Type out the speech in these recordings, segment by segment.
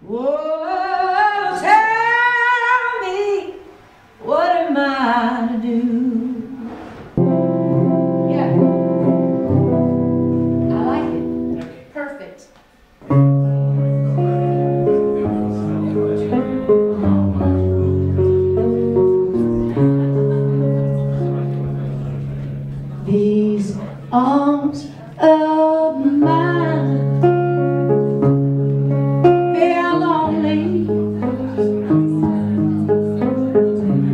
Whoa, tell me, what am I to do? Yeah, I like it. Perfect. These arms of mine, they are lonely,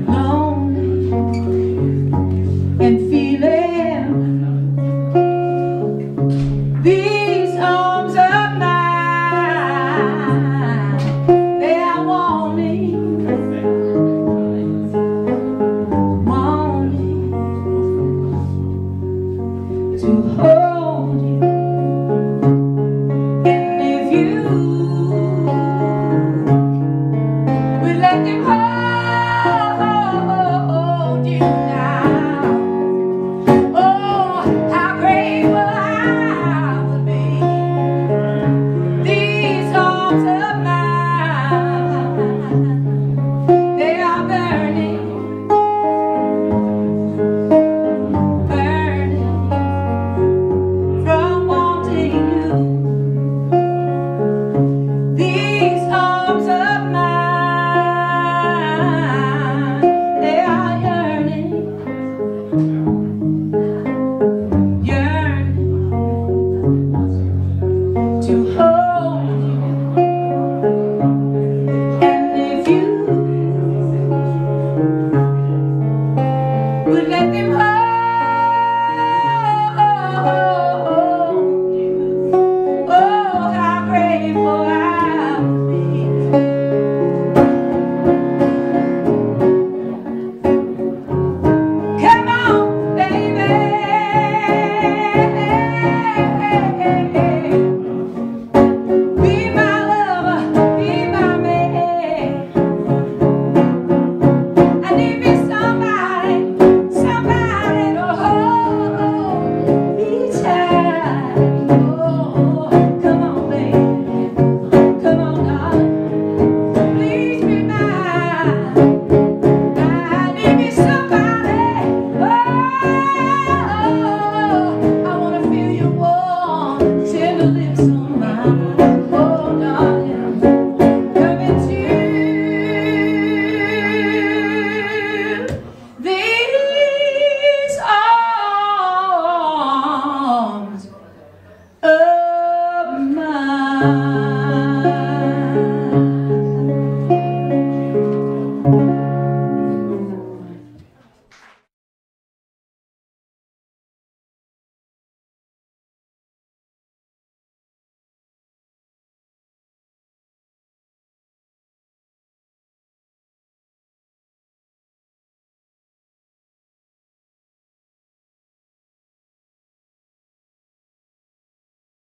lonely, and feeling. These arms of mine, they are wanting, wanting to hold you. And if you would let them hold you now, oh, how grateful I would be. These arms of mine, they are burning, burning from wanting you. These arms of mine, they are yearning, yearning to hold you. And if you would let them hold you, oh, how grateful I would be. Come on, baby, be my lover, be my man. I need me somebody, somebody to hold me tight.